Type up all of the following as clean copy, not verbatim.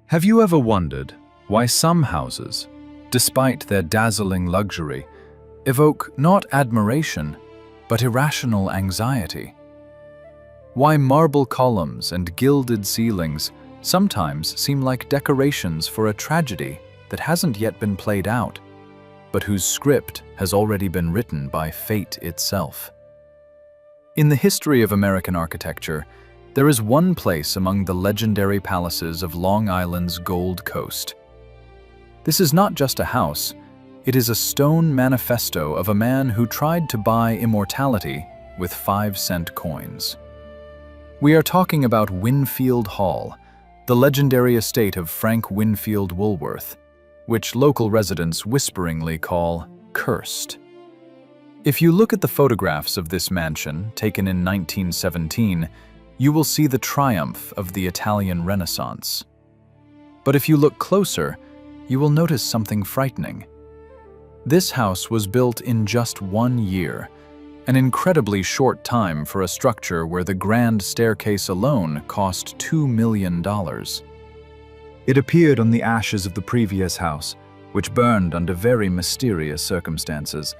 Have you ever wondered why some houses, despite their dazzling luxury, evoke not admiration, but irrational anxiety? Why marble columns and gilded ceilings sometimes seem like decorations for a tragedy that hasn't yet been played out, but whose script has already been written by fate itself? In the history of American architecture, there is one place among the legendary palaces of Long Island's Gold Coast. This is not just a house, it is a stone manifesto of a man who tried to buy immortality with 5-cent coins. We are talking about Winfield Hall, the legendary estate of Frank Winfield Woolworth, which local residents whisperingly call cursed. If you look at the photographs of this mansion, taken in 1917, you will see the triumph of the Italian Renaissance. But if you look closer, you will notice something frightening. This house was built in just 1 year, an incredibly short time for a structure where the grand staircase alone cost $2 million. It appeared on the ashes of the previous house, which burned under very mysterious circumstances,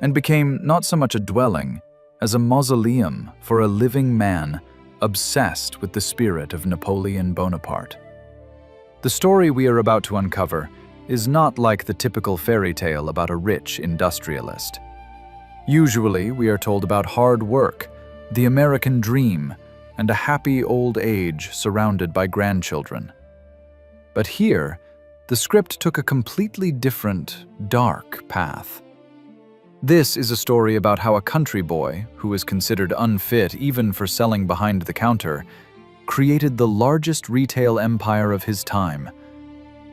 and became not so much a dwelling as a mausoleum for a living man obsessed with the spirit of Napoleon Bonaparte. The story we are about to uncover is not like the typical fairy tale about a rich industrialist. Usually, we are told about hard work, the American dream, and a happy old age surrounded by grandchildren. But here, the script took a completely different, dark path. This is a story about how a country boy, who was considered unfit even for selling behind the counter, created the largest retail empire of his time,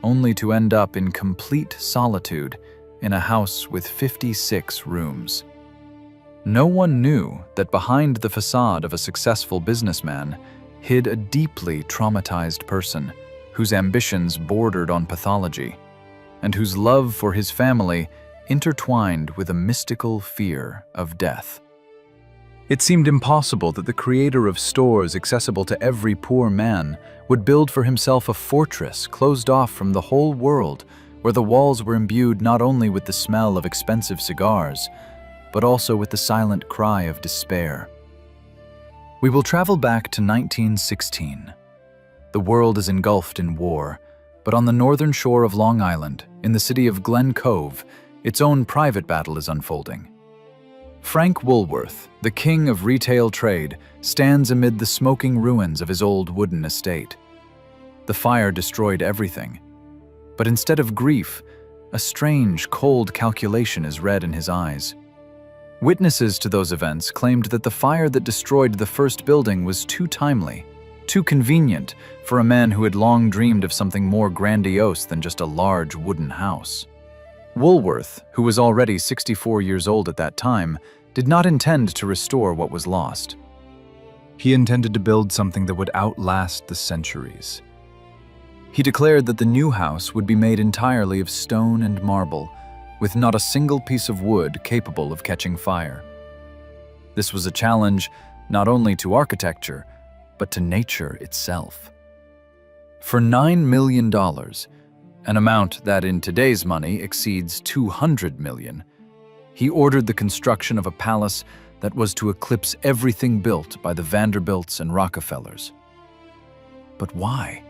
only to end up in complete solitude in a house with 56 rooms. No one knew that behind the facade of a successful businessman hid a deeply traumatized person whose ambitions bordered on pathology, and whose love for his family intertwined with a mystical fear of death. It seemed impossible that the creator of stores accessible to every poor man would build for himself a fortress closed off from the whole world, where the walls were imbued not only with the smell of expensive cigars, but also with the silent cry of despair. We will travel back to 1916. The world is engulfed in war, but on the northern shore of Long Island, in the city of Glen Cove, its own private battle is unfolding. Frank Woolworth, the king of retail trade, stands amid the smoking ruins of his old wooden estate. The fire destroyed everything, but instead of grief, a strange, cold calculation is read in his eyes. Witnesses to those events claimed that the fire that destroyed the first building was too timely, too convenient for a man who had long dreamed of something more grandiose than just a large wooden house. Woolworth, who was already 64 years old at that time, did not intend to restore what was lost. He intended to build something that would outlast the centuries. He declared that the new house would be made entirely of stone and marble, with not a single piece of wood capable of catching fire. This was a challenge not only to architecture, but to nature itself. For $9 million, an amount that in today's money exceeds $200 million, he ordered the construction of a palace that was to eclipse everything built by the Vanderbilts and Rockefellers. But why?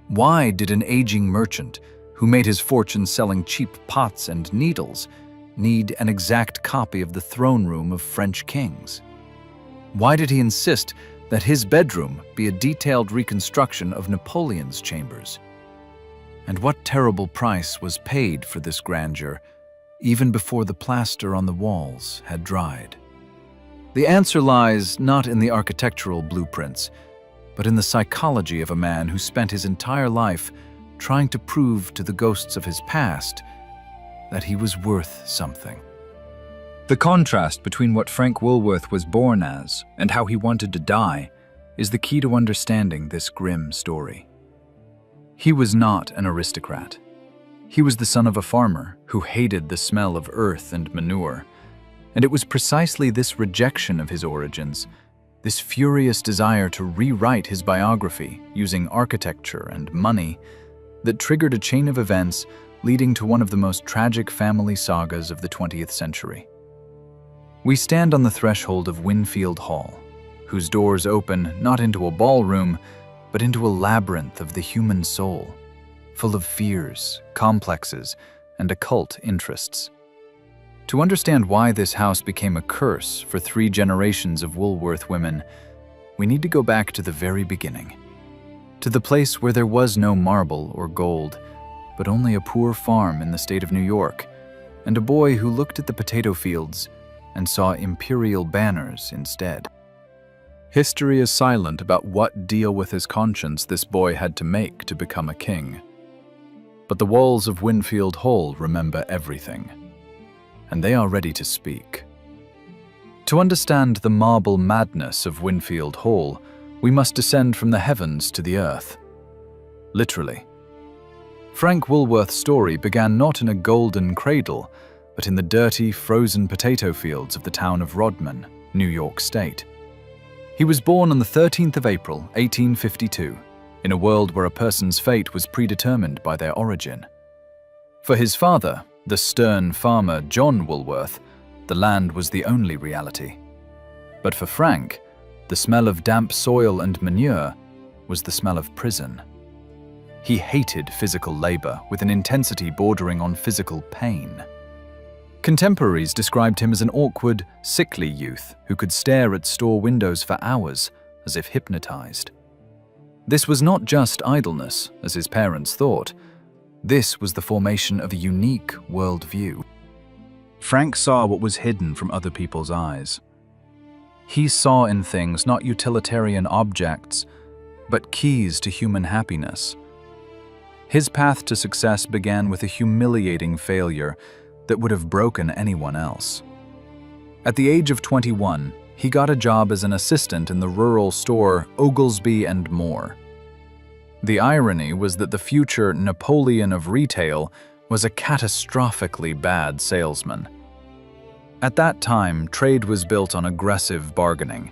Why did an aging merchant, who made his fortune selling cheap pots and needles, need an exact copy of the throne room of French kings? Why did he insist that his bedroom be a detailed reconstruction of Napoleon's chambers? And what terrible price was paid for this grandeur, even before the plaster on the walls had dried? The answer lies not in the architectural blueprints, but in the psychology of a man who spent his entire life trying to prove to the ghosts of his past that he was worth something. The contrast between what Frank Woolworth was born as and how he wanted to die is the key to understanding this grim story. He was not an aristocrat. He was the son of a farmer who hated the smell of earth and manure, and it was precisely this rejection of his origins this furious desire to rewrite his biography using architecture and money that triggered a chain of events leading to one of the most tragic family sagas of the 20th century. We stand on the threshold of Winfield Hall, whose doors open not into a ballroom, but into a labyrinth of the human soul, full of fears, complexes, and occult interests. To understand why this house became a curse for 3 generations of Woolworth women, we need to go back to the very beginning, to the place where there was no marble or gold, but only a poor farm in the state of New York, and a boy who looked at the potato fields and saw imperial banners instead. History is silent about what deal with his conscience this boy had to make to become a king. But the walls of Winfield Hall remember everything, and they are ready to speak. To understand the marble madness of Winfield Hall, we must descend from the heavens to the earth. Literally. Frank Woolworth's story began not in a golden cradle, but in the dirty, frozen potato fields of the town of Rodman, New York State. He was born on the 13th of April, 1852, in a world where a person's fate was predetermined by their origin. For his father, the stern farmer John Woolworth, the land was the only reality. But for Frank, the smell of damp soil and manure was the smell of prison. He hated physical labor with an intensity bordering on physical pain. Contemporaries described him as an awkward, sickly youth who could stare at store windows for hours, as if hypnotized. This was not just idleness, as his parents thought. This was the formation of a unique worldview. Frank saw what was hidden from other people's eyes. He saw in things not utilitarian objects, but keys to human happiness. His path to success began with a humiliating failure that would have broken anyone else. At the age of 21, he got a job as an assistant in the rural store Oglesby and More. The irony was that the future Napoleon of retail was a catastrophically bad salesman. At that time, trade was built on aggressive bargaining.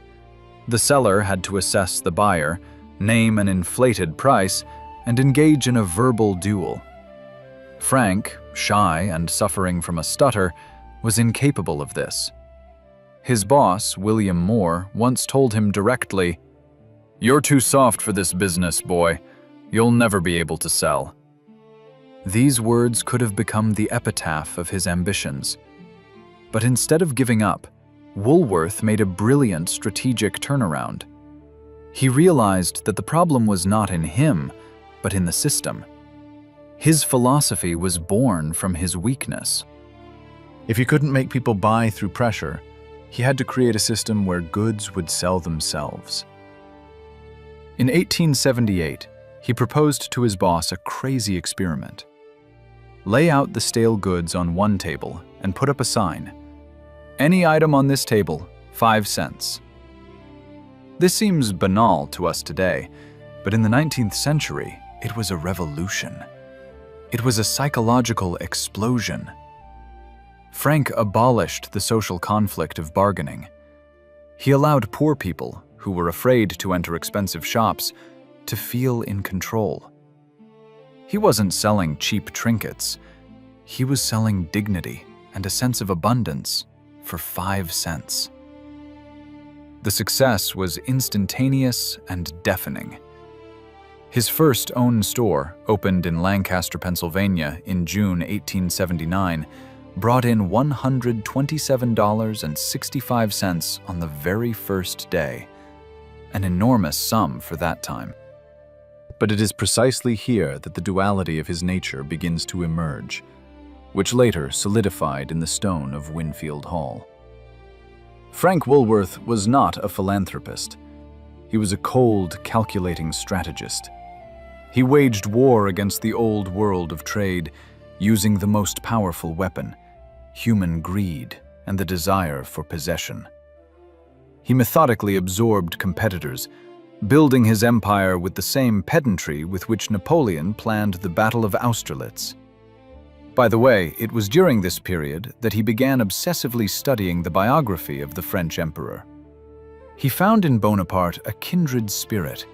The seller had to assess the buyer, name an inflated price, and engage in a verbal duel. Frank, shy and suffering from a stutter, was incapable of this. His boss, William Moore, once told him directly, "You're too soft for this business, boy. You'll never be able to sell." These words could have become the epitaph of his ambitions. But instead of giving up, Woolworth made a brilliant strategic turnaround. He realized that the problem was not in him, but in the system. His philosophy was born from his weakness. If he couldn't make people buy through pressure, he had to create a system where goods would sell themselves. In 1878, he proposed to his boss a crazy experiment. Lay out the stale goods on one table and put up a sign. Any item on this table, 5 cents. This seems banal to us today, but in the 19th century, it was a revolution. It was a psychological explosion. Frank abolished the social conflict of bargaining. He allowed poor people, who were afraid to enter expensive shops, to feel in control. He wasn't selling cheap trinkets. He was selling dignity and a sense of abundance for 5 cents. The success was instantaneous and deafening. His first own store, opened in Lancaster, Pennsylvania in June 1879, brought in $127.65 on the very first day, an enormous sum for that time. But it is precisely here that the duality of his nature begins to emerge, which later solidified in the stone of Winfield Hall. Frank Woolworth was not a philanthropist. He was a cold, calculating strategist. He waged war against the old world of trade, using the most powerful weapon, human greed and the desire for possession. He methodically absorbed competitors, building his empire with the same pedantry with which Napoleon planned the Battle of Austerlitz. By the way, it was during this period that he began obsessively studying the biography of the French emperor. He found in Bonaparte a kindred spirit,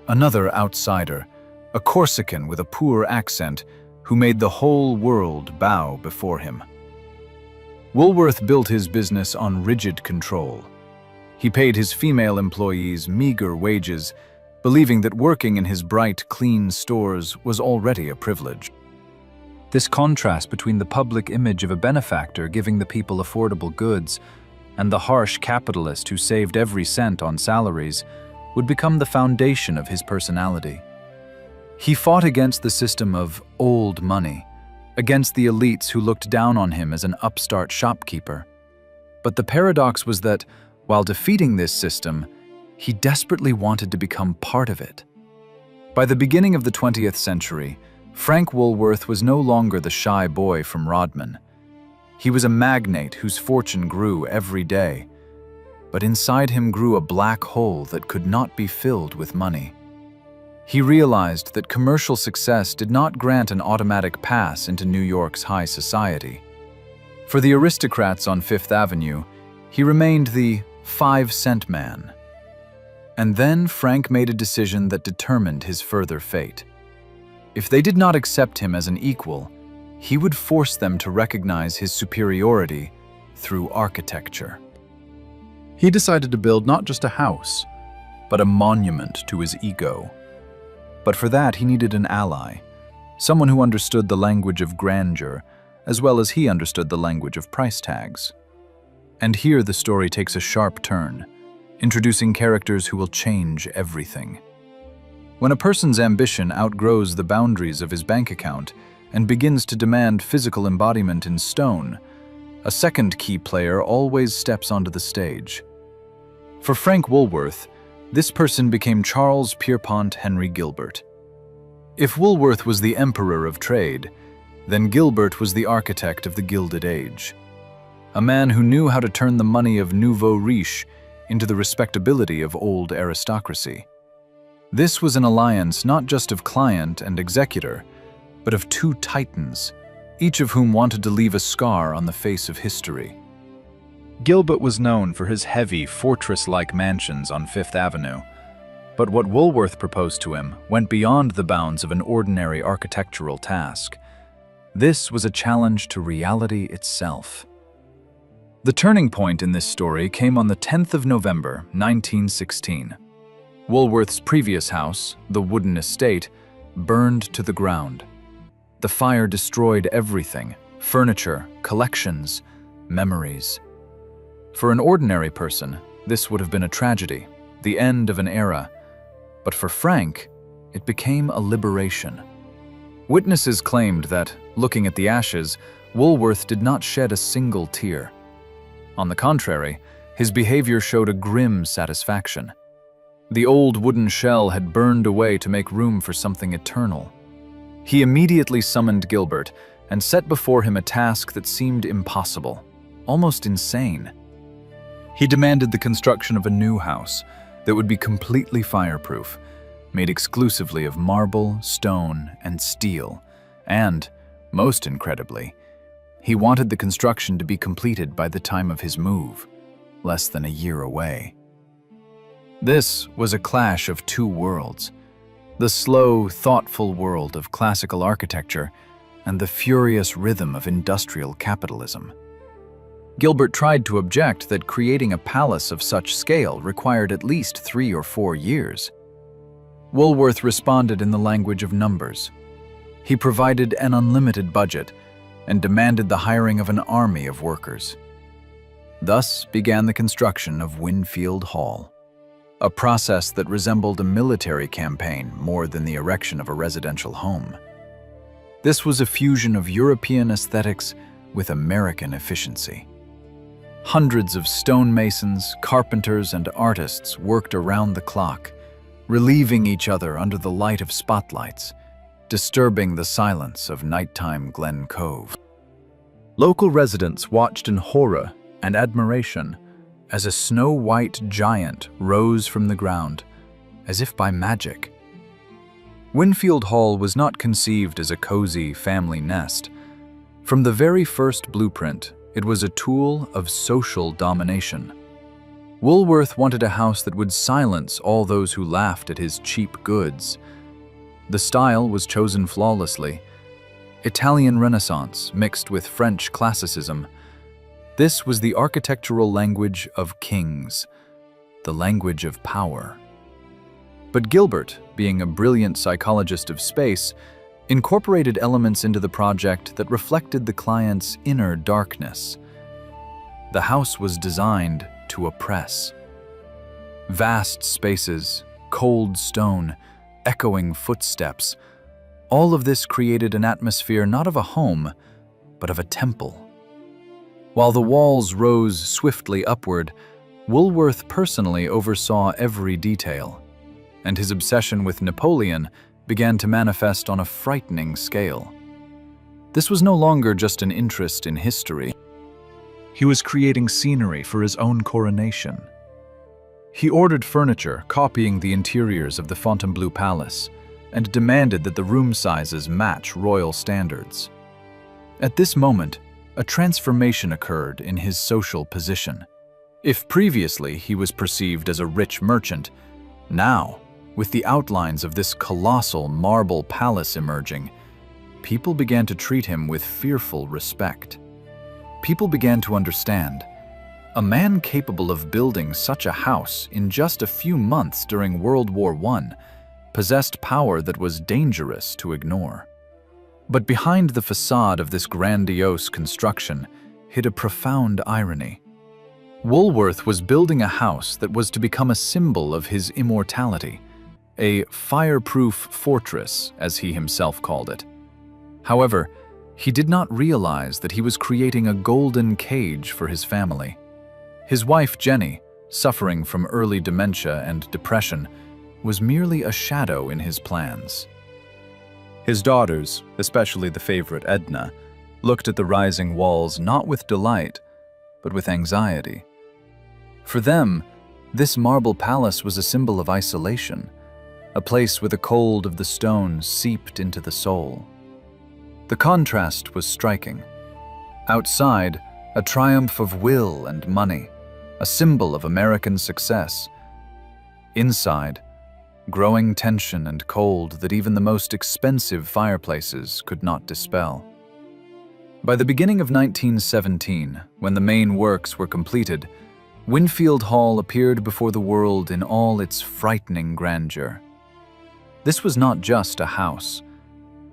another outsider, a Corsican with a poor accent who made the whole world bow before him. Woolworth built his business on rigid control. He paid his female employees meager wages, believing that working in his bright, clean stores was already a privilege. This contrast between the public image of a benefactor giving the people affordable goods and the harsh capitalist who saved every cent on salaries would become the foundation of his personality. He fought against the system of old money, against the elites who looked down on him as an upstart shopkeeper. But the paradox was that, while defeating this system, he desperately wanted to become part of it. By the beginning of the 20th century, Frank Woolworth was no longer the shy boy from Rodman. He was a magnate whose fortune grew every day, but inside him grew a black hole that could not be filled with money. He realized that commercial success did not grant an automatic pass into New York's high society. For the aristocrats on Fifth Avenue, he remained the 5-cent man. And then Frank made a decision that determined his further fate. If they did not accept him as an equal, he would force them to recognize his superiority through architecture. He decided to build not just a house, but a monument to his ego. But for that, he needed an ally, someone who understood the language of grandeur, as well as he understood the language of price tags. And here the story takes a sharp turn, introducing characters who will change everything. When a person's ambition outgrows the boundaries of his bank account and begins to demand physical embodiment in stone, a second key player always steps onto the stage. For Frank Woolworth, this person became Charles Pierpont Henry Gilbert. If Woolworth was the emperor of trade, then Gilbert was the architect of the Gilded Age. A man who knew how to turn the money of nouveau riche into the respectability of old aristocracy. This was an alliance not just of client and executor, but of two titans, each of whom wanted to leave a scar on the face of history. Gilbert was known for his heavy, fortress-like mansions on Fifth Avenue, but what Woolworth proposed to him went beyond the bounds of an ordinary architectural task. This was a challenge to reality itself. The turning point in this story came on the 10th of November, 1916. Woolworth's previous house, the wooden estate, burned to the ground. The fire destroyed everything: furniture, collections, memories. For an ordinary person, this would have been a tragedy, the end of an era. But for Frank, it became a liberation. Witnesses claimed that, looking at the ashes, Woolworth did not shed a single tear. On the contrary, his behavior showed a grim satisfaction. The old wooden shell had burned away to make room for something eternal. He immediately summoned Gilbert and set before him a task that seemed impossible, almost insane. He demanded the construction of a new house that would be completely fireproof, made exclusively of marble, stone, and steel, and, most incredibly, he wanted the construction to be completed by the time of his move, less than a year away. This was a clash of two worlds: the slow, thoughtful world of classical architecture and the furious rhythm of industrial capitalism. Gilbert tried to object that creating a palace of such scale required at least 3 or 4 years. Woolworth responded in the language of numbers. He provided an unlimited budget and demanded the hiring of an army of workers. Thus began the construction of Winfield Hall, a process that resembled a military campaign more than the erection of a residential home. This was a fusion of European aesthetics with American efficiency. Hundreds of stonemasons, carpenters, and artists worked around the clock, relieving each other under the light of spotlights, disturbing the silence of nighttime Glen Cove. Local residents watched in horror and admiration as a snow-white giant rose from the ground, as if by magic. Winfield Hall was not conceived as a cozy family nest. From the very first blueprint, it was a tool of social domination. Woolworth wanted a house that would silence all those who laughed at his cheap goods. The style was chosen flawlessly. Italian Renaissance mixed with French classicism. This was the architectural language of kings, the language of power. But Gilbert, being a brilliant psychologist of space, incorporated elements into the project that reflected the client's inner darkness. The house was designed to oppress. Vast spaces, cold stone, echoing footsteps, all of this created an atmosphere not of a home, but of a temple. While the walls rose swiftly upward, Woolworth personally oversaw every detail, and his obsession with Napoleon began to manifest on a frightening scale. This was no longer just an interest in history. He was creating scenery for his own coronation. He ordered furniture copying the interiors of the Fontainebleau Palace and demanded that the room sizes match royal standards. At this moment, a transformation occurred in his social position. If previously he was perceived as a rich merchant, now, with the outlines of this colossal marble palace emerging, people began to treat him with fearful respect. People began to understand. A man capable of building such a house in just a few months during World War I possessed power that was dangerous to ignore. But behind the facade of this grandiose construction hid a profound irony. Woolworth was building a house that was to become a symbol of his immortality, a fireproof fortress, as he himself called it. However, he did not realize that he was creating a golden cage for his family. His wife, Jenny, suffering from early dementia and depression, was merely a shadow in his plans. His daughters, especially the favorite Edna, looked at the rising walls not with delight, but with anxiety. For them, this marble palace was a symbol of isolation, a place where the cold of the stone seeped into the soul. The contrast was striking. Outside, a triumph of will and money, a symbol of American success. Inside, growing tension and cold that even the most expensive fireplaces could not dispel. By the beginning of 1917, when the main works were completed, Winfield Hall appeared before the world in all its frightening grandeur. This was not just a house,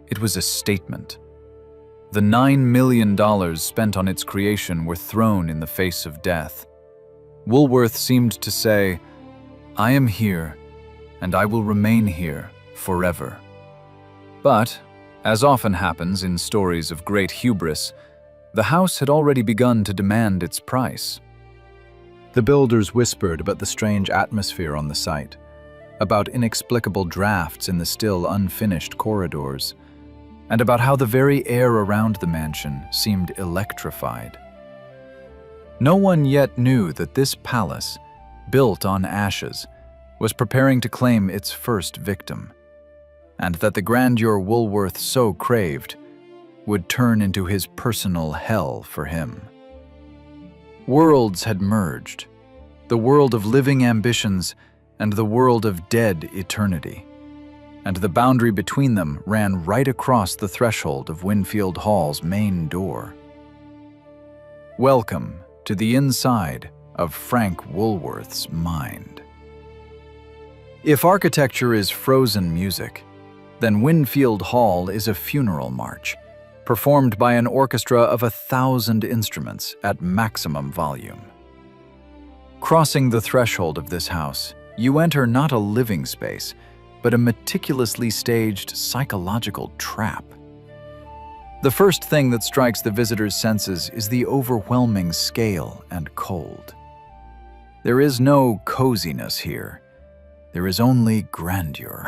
it was a statement. The $9 million spent on its creation were thrown in the face of death. Woolworth seemed to say, "I am here, and I will remain here forever." But, as often happens in stories of great hubris, the house had already begun to demand its price. The builders whispered about the strange atmosphere on the site, about inexplicable drafts in the still unfinished corridors, and about how the very air around the mansion seemed electrified. No one yet knew that this palace, built on ashes, was preparing to claim its first victim, and that the grandeur Woolworth so craved would turn into his personal hell for him. Worlds had merged, the world of living ambitions and the world of dead eternity, and the boundary between them ran right across the threshold of Winfield Hall's main door. Welcome to the inside of Frank Woolworth's mind. If architecture is frozen music, then Winfield Hall is a funeral march, performed by an orchestra of 1,000 instruments at maximum volume. Crossing the threshold of this house, you enter not a living space, but a meticulously staged psychological trap. The first thing that strikes the visitor's senses is the overwhelming scale and cold. There is no coziness here. There is only grandeur.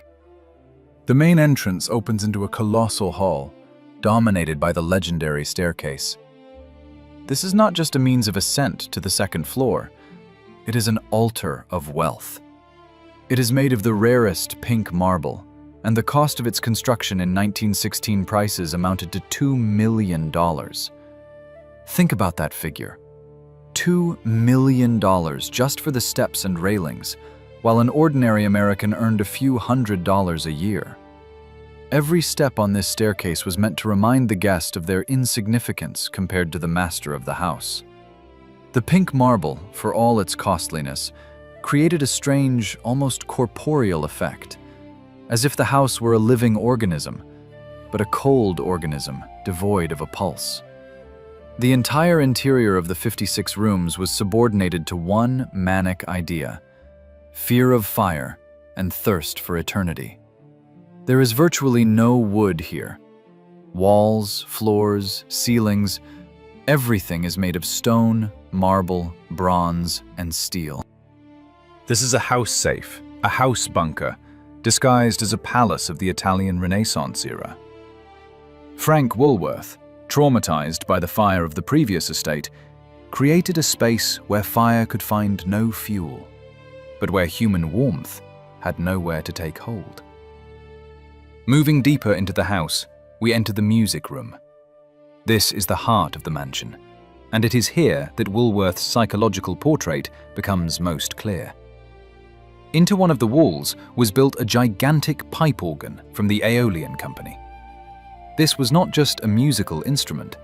The main entrance opens into a colossal hall, dominated by the legendary staircase. This is not just a means of ascent to the second floor. It is an altar of wealth. It is made of the rarest pink marble, and the cost of its construction in 1916 prices amounted to $2 million. Think about that figure. $2 million just for the steps and railings, while an ordinary American earned a few $100s a year. Every step on this staircase was meant to remind the guest of their insignificance compared to the master of the house. The pink marble, for all its costliness, created a strange, almost corporeal effect, as if the house were a living organism, but a cold organism devoid of a pulse. The entire interior of the 56 rooms was subordinated to one manic idea: fear of fire and thirst for eternity. There is virtually no wood here. Walls, floors, ceilings, everything is made of stone, marble, bronze, and steel. This is a house safe, a house bunker, disguised as a palace of the Italian Renaissance era. Frank Woolworth, traumatized by the fire of the previous estate, created a space where fire could find no fuel, but where human warmth had nowhere to take hold. Moving deeper into the house, we enter the music room. This is the heart of the mansion, and it is here that Woolworth's psychological portrait becomes most clear. Into one of the walls was built a gigantic pipe organ from the Aeolian Company. This was not just a musical instrument,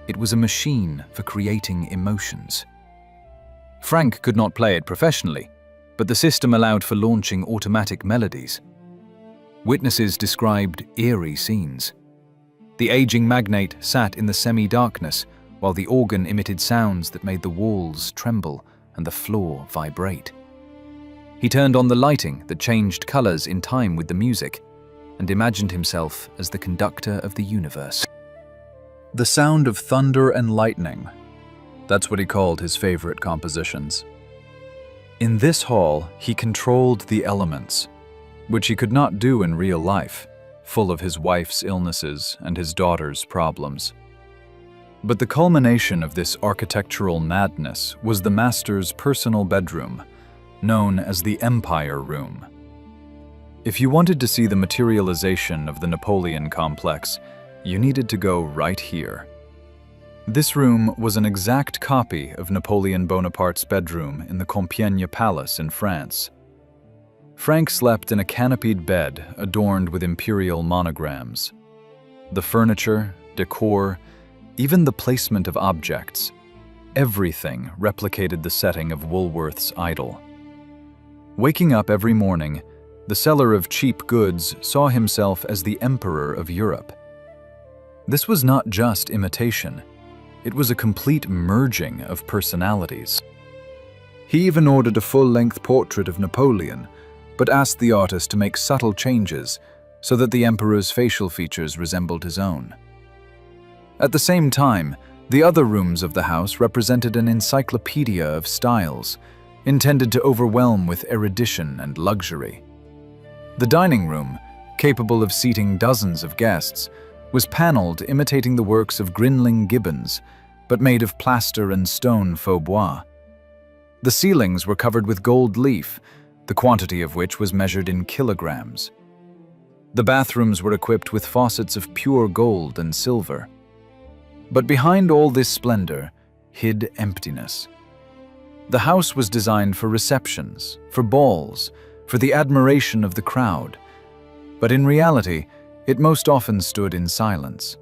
it was a machine for creating emotions. Frank could not play it professionally, but the system allowed for launching automatic melodies. Witnesses described eerie scenes. The aging magnate sat in the semi-darkness, while the organ emitted sounds that made the walls tremble and the floor vibrate. He turned on the lighting that changed colors in time with the music, and imagined himself as the conductor of the universe. The sound of thunder and lightning. That's what he called his favorite compositions. In this hall, he controlled the elements, which he could not do in real life, full of his wife's illnesses and his daughter's problems. But the culmination of this architectural madness was the master's personal bedroom, known as the Empire Room. If you wanted to see the materialization of the Napoleon complex, you needed to go right here. This room was an exact copy of Napoleon Bonaparte's bedroom in the Compiègne Palace in France. Frank slept in a canopied bed adorned with imperial monograms. The furniture, decor, even the placement of objects, everything replicated the setting of Woolworth's idol. Waking up every morning, the seller of cheap goods saw himself as the Emperor of Europe. This was not just imitation, it was a complete merging of personalities. He even ordered a full-length portrait of Napoleon, but asked the artist to make subtle changes so that the emperor's facial features resembled his own. At the same time, the other rooms of the house represented an encyclopedia of styles, intended to overwhelm with erudition and luxury. The dining room, capable of seating dozens of guests, was paneled imitating the works of Grinling Gibbons, but made of plaster and stone faux bois. The ceilings were covered with gold leaf, the quantity of which was measured in kilograms. The bathrooms were equipped with faucets of pure gold and silver. But behind all this splendor hid emptiness. The house was designed for receptions, for balls, for the admiration of the crowd, but in reality, it most often stood in silence.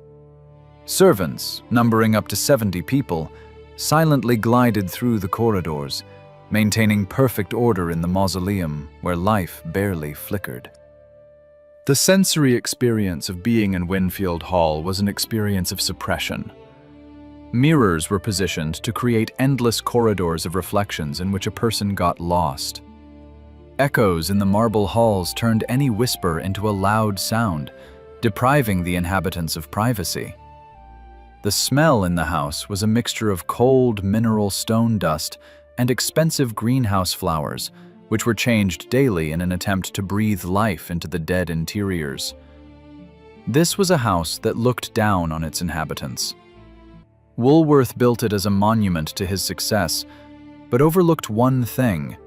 Servants, numbering up to 70 people, silently glided through the corridors, maintaining perfect order in the mausoleum where life barely flickered. The sensory experience of being in Winfield Hall was an experience of suppression. Mirrors were positioned to create endless corridors of reflections in which a person got lost. Echoes in the marble halls turned any whisper into a loud sound, depriving the inhabitants of privacy. The smell in the house was a mixture of cold mineral stone dust and expensive greenhouse flowers, which were changed daily in an attempt to breathe life into the dead interiors. This was a house that looked down on its inhabitants. Woolworth built it as a monument to his success, but overlooked one thing.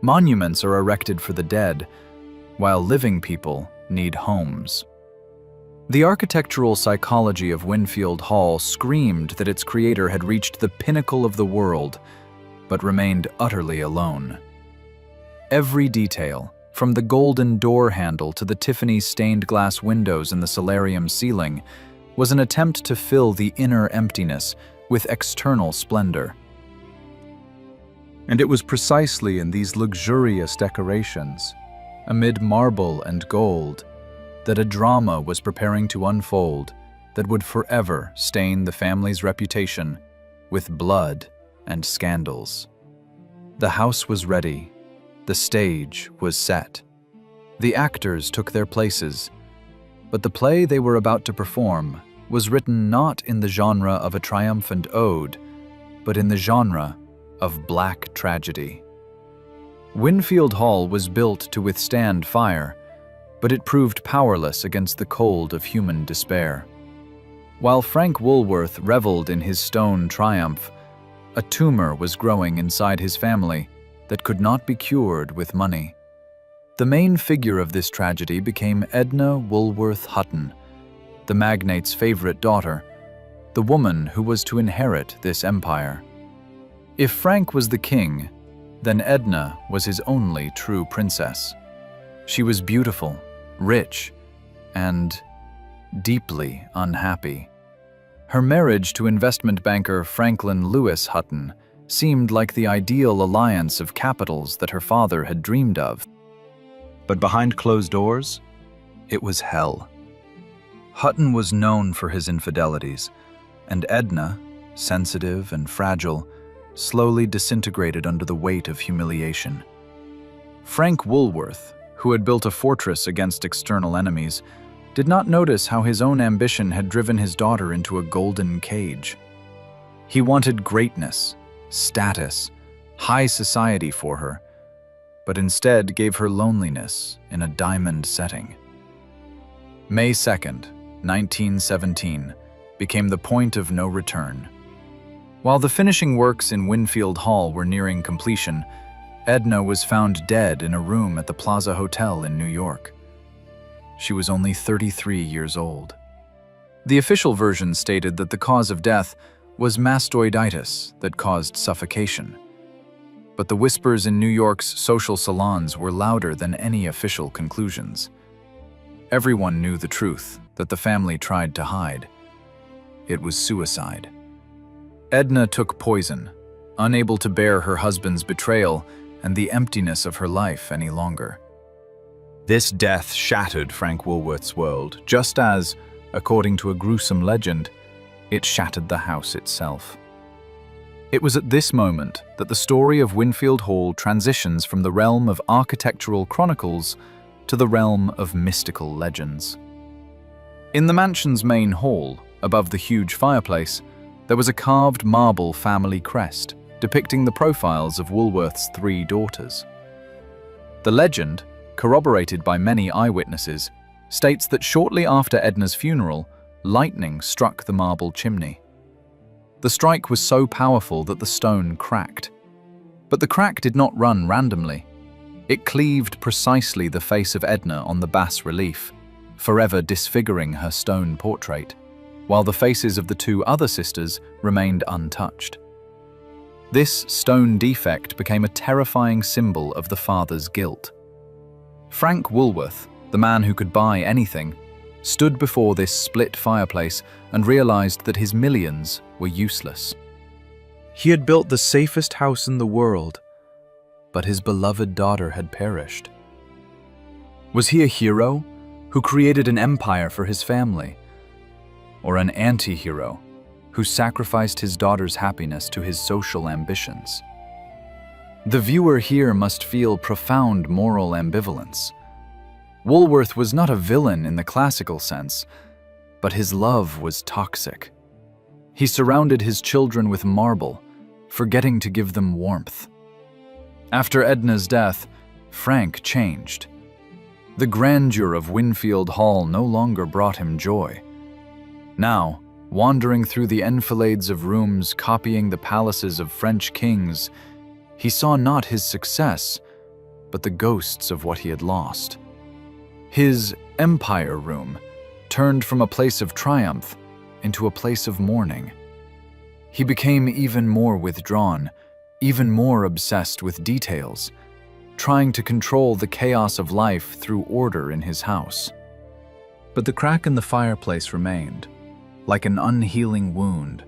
Monuments are erected for the dead, while living people need homes. The architectural psychology of Winfield Hall screamed that its creator had reached the pinnacle of the world, but remained utterly alone. Every detail, from the golden door handle to the Tiffany stained glass windows in the solarium ceiling, was an attempt to fill the inner emptiness with external splendor. And it was precisely in these luxurious decorations, amid marble and gold, that a drama was preparing to unfold that would forever stain the family's reputation with blood and scandals. The house was ready. The stage was set. The actors took their places, but the play they were about to perform was written not in the genre of a triumphant ode, but in the genre of black tragedy. Winfield Hall was built to withstand fire, but it proved powerless against the cold of human despair. While Frank Woolworth reveled in his stone triumph, a tumor was growing inside his family that could not be cured with money. The main figure of this tragedy became Edna Woolworth Hutton, the magnate's favorite daughter, the woman who was to inherit this empire. If Frank was the king, then Edna was his only true princess. She was beautiful, rich, and deeply unhappy. Her marriage to investment banker Franklin Lewis Hutton seemed like the ideal alliance of capitals that her father had dreamed of. But behind closed doors, it was hell. Hutton was known for his infidelities, and Edna, sensitive and fragile, slowly disintegrated under the weight of humiliation. Frank Woolworth, who had built a fortress against external enemies, did not notice how his own ambition had driven his daughter into a golden cage. He wanted greatness, status, high society for her, but instead gave her loneliness in a diamond setting. May 2nd, 1917, became the point of no return. While the finishing works in Winfield Hall were nearing completion, Edna was found dead in a room at the Plaza Hotel in New York. She was only 33 years old. The official version stated that the cause of death was mastoiditis that caused suffocation. But the whispers in New York's social salons were louder than any official conclusions. Everyone knew the truth that the family tried to hide. It was suicide. Edna took poison, unable to bear her husband's betrayal and the emptiness of her life any longer. This death shattered Frank Woolworth's world, just as, according to a gruesome legend, it shattered the house itself. It was at this moment that the story of Winfield Hall transitions from the realm of architectural chronicles to the realm of mystical legends. In the mansion's main hall, above the huge fireplace, there was a carved marble family crest depicting the profiles of Woolworth's 3 daughters. The legend, corroborated by many eyewitnesses, states that shortly after Edna's funeral, lightning struck the marble chimney. The strike was so powerful that the stone cracked. But the crack did not run randomly. It cleaved precisely the face of Edna on the bas-relief, forever disfiguring her stone portrait, while the faces of the 2 other sisters remained untouched. This stone defect became a terrifying symbol of the father's guilt. Frank Woolworth, the man who could buy anything, stood before this split fireplace and realized that his millions were useless. He had built the safest house in the world, but his beloved daughter had perished. Was he a hero who created an empire for his family, or an anti-hero who sacrificed his daughter's happiness to his social ambitions? The viewer here must feel profound moral ambivalence. Woolworth was not a villain in the classical sense, but his love was toxic. He surrounded his children with marble, forgetting to give them warmth. After Edna's death, Frank changed. The grandeur of Winfield Hall no longer brought him joy. Now, wandering through the enfilades of rooms copying the palaces of French kings, he saw not his success, but the ghosts of what he had lost. His Empire Room, turned from a place of triumph into a place of mourning. He became even more withdrawn, even more obsessed with details, trying to control the chaos of life through order in his house. But the crack in the fireplace remained, like an unhealing wound,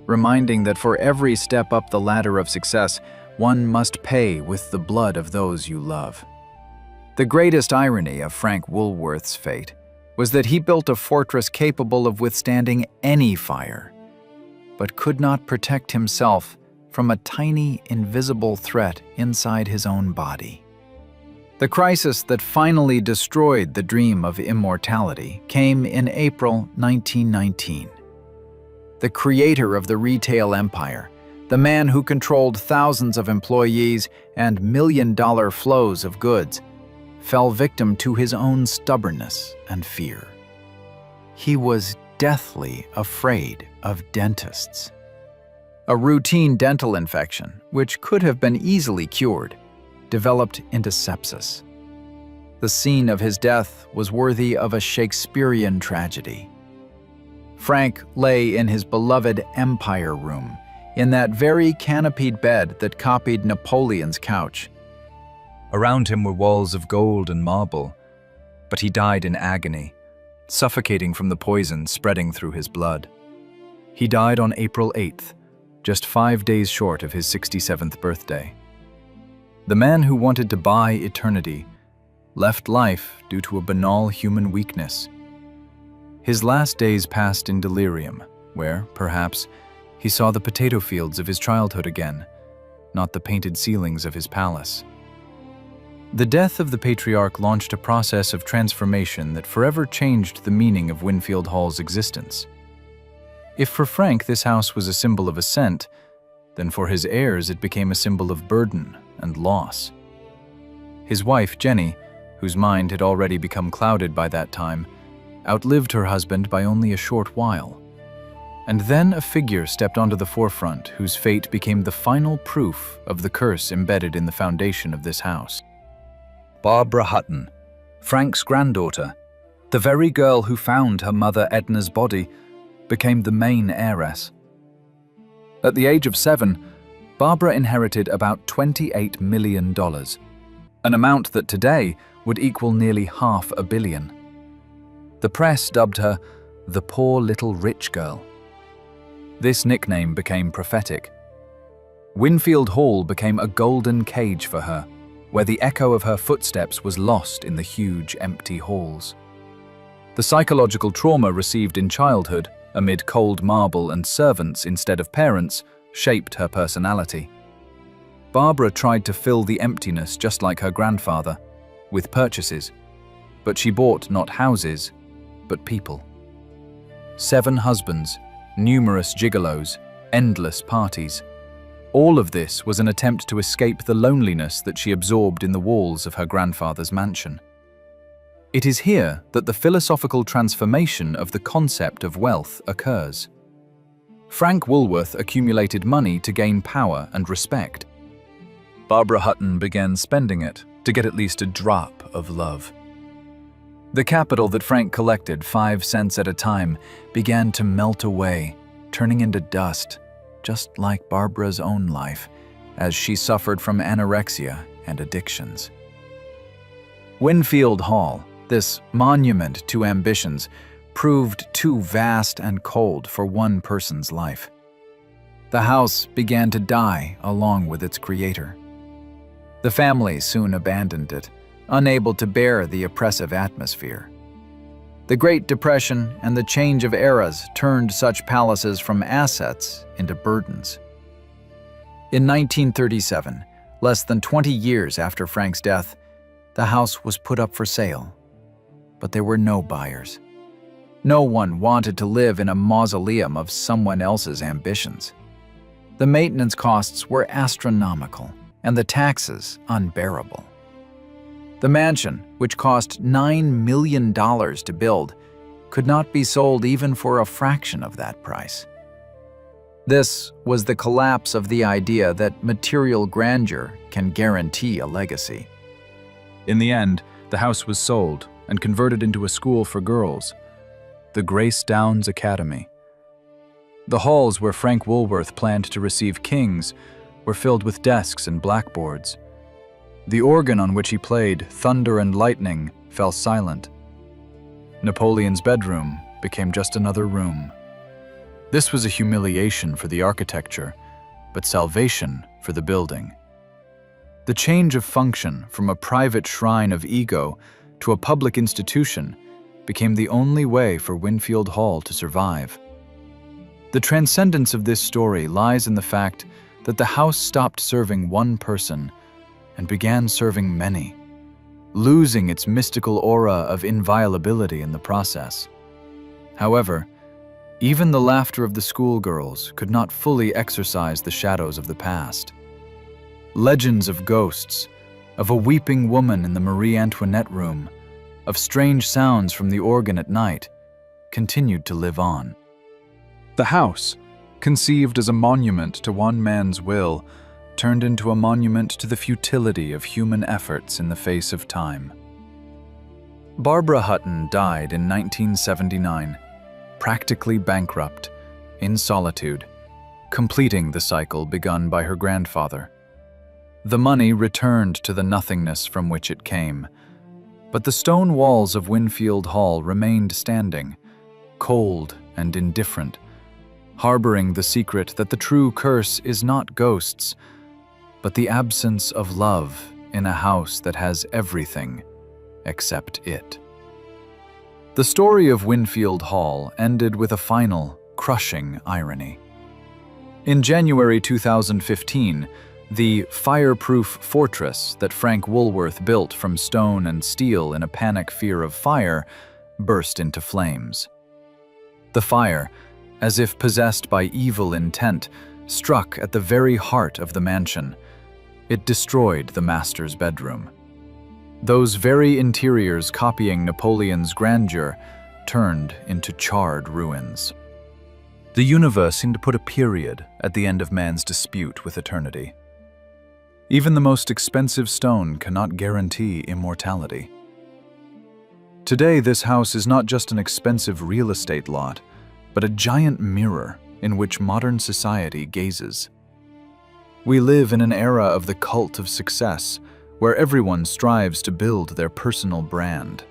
reminding that for every step up the ladder of success, one must pay with the blood of those you love. The greatest irony of Frank Woolworth's fate was that he built a fortress capable of withstanding any fire, but could not protect himself from a tiny, invisible threat inside his own body. The crisis that finally destroyed the dream of immortality came in April 1919. The creator of the retail empire, the man who controlled thousands of employees and million-dollar flows of goods, fell victim to his own stubbornness and fear. He was deathly afraid of dentists. A routine dental infection, which could have been easily cured, developed into sepsis. The scene of his death was worthy of a Shakespearean tragedy. Frank lay in his beloved Empire Room, in that very canopied bed that copied Napoleon's couch. Around him were walls of gold and marble, but he died in agony, suffocating from the poison spreading through his blood. He died on April 8th, just 5 days short of his 67th birthday. The man who wanted to buy eternity left life due to a banal human weakness. His last days passed in delirium, where, perhaps, he saw the potato fields of his childhood again, not the painted ceilings of his palace. The death of the patriarch launched a process of transformation that forever changed the meaning of Winfield Hall's existence. If for Frank this house was a symbol of ascent, then for his heirs it became a symbol of burden and loss. His wife, Jenny, whose mind had already become clouded by that time, outlived her husband by only a short while. And then a figure stepped onto the forefront whose fate became the final proof of the curse embedded in the foundation of this house. Barbara Hutton, Frank's granddaughter, the very girl who found her mother Edna's body, became the main heiress. At the age of 7, Barbara inherited about $28 million, an amount that today would equal nearly $500 million. The press dubbed her the poor little rich girl. This nickname became prophetic. Winfield Hall became a golden cage for her, where the echo of her footsteps was lost in the huge, empty halls. The psychological trauma received in childhood, amid cold marble and servants instead of parents, shaped her personality. Barbara tried to fill the emptiness just like her grandfather, with purchases, but she bought not houses, but people. 7 husbands, numerous gigolos, endless parties. All of this was an attempt to escape the loneliness that she absorbed in the walls of her grandfather's mansion. It is here that the philosophical transformation of the concept of wealth occurs. Frank Woolworth accumulated money to gain power and respect. Barbara Hutton began spending it to get at least a drop of love. The capital that Frank collected 5 cents at a time began to melt away, turning into dust, just like Barbara's own life, as she suffered from anorexia and addictions. Winfield Hall, this monument to ambitions, proved too vast and cold for one person's life. The house began to die along with its creator. The family soon abandoned it, unable to bear the oppressive atmosphere. The Great Depression and the change of eras turned such palaces from assets into burdens. In 1937, less than 20 years after Frank's death, the house was put up for sale. But there were no buyers. No one wanted to live in a mausoleum of someone else's ambitions. The maintenance costs were astronomical, and the taxes unbearable. The mansion, which cost $9 million to build, could not be sold even for a fraction of that price. This was the collapse of the idea that material grandeur can guarantee a legacy. In the end, the house was sold and converted into a school for girls, the Grace Downs Academy. The halls where Frank Woolworth planned to receive kings were filled with desks and blackboards. The organ on which he played Thunder and Lightning fell silent. Napoleon's bedroom became just another room. This was a humiliation for the architecture, but salvation for the building. The change of function from a private shrine of ego to a public institution became the only way for Winfield Hall to survive. The transcendence of this story lies in the fact that the house stopped serving one person and began serving many, losing its mystical aura of inviolability in the process. However, even the laughter of the schoolgirls could not fully exorcise the shadows of the past. Legends of ghosts, of a weeping woman in the Marie Antoinette room, of strange sounds from the organ at night, continued to live on. The house, conceived as a monument to one man's will, turned into a monument to the futility of human efforts in the face of time. Barbara Hutton died in 1979, practically bankrupt, in solitude, completing the cycle begun by her grandfather. The money returned to the nothingness from which it came, but the stone walls of Winfield Hall remained standing, cold and indifferent, harboring the secret that the true curse is not ghosts, but the absence of love in a house that has everything except it. The story of Winfield Hall ended with a final, crushing irony. In January 2015, the fireproof fortress that Frank Woolworth built from stone and steel in a panic fear of fire burst into flames. The fire, as if possessed by evil intent, struck at the very heart of the mansion. It destroyed the master's bedroom. Those very interiors copying Napoleon's grandeur turned into charred ruins. The universe seemed to put a period at the end of man's dispute with eternity. Even the most expensive stone cannot guarantee immortality. Today, this house is not just an expensive real estate lot, but a giant mirror in which modern society gazes. We live in an era of the cult of success, where everyone strives to build their personal brand.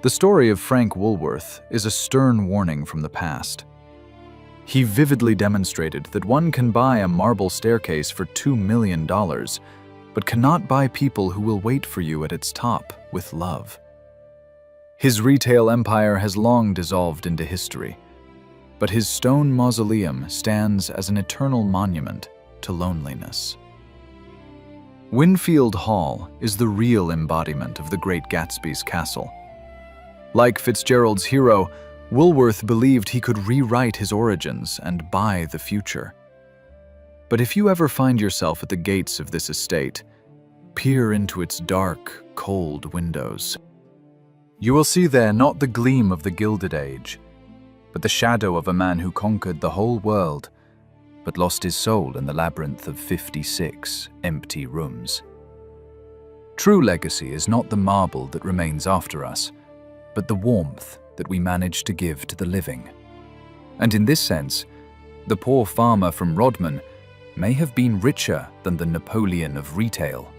The story of Frank Woolworth is a stern warning from the past. He vividly demonstrated that one can buy a marble staircase for $2 million, but cannot buy people who will wait for you at its top with love. His retail empire has long dissolved into history, but his stone mausoleum stands as an eternal monument to loneliness. Winfield Hall is the real embodiment of the Great Gatsby's castle. Like Fitzgerald's hero, Woolworth believed he could rewrite his origins and buy the future. But if you ever find yourself at the gates of this estate, peer into its dark, cold windows. You will see there not the gleam of the Gilded Age, but the shadow of a man who conquered the whole world, but lost his soul in the labyrinth of 56 empty rooms. True legacy is not the marble that remains after us, but the warmth that we manage to give to the living. And in this sense, the poor farmer from Rodman may have been richer than the Napoleon of retail,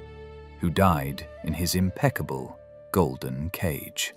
who died in his impeccable golden cage.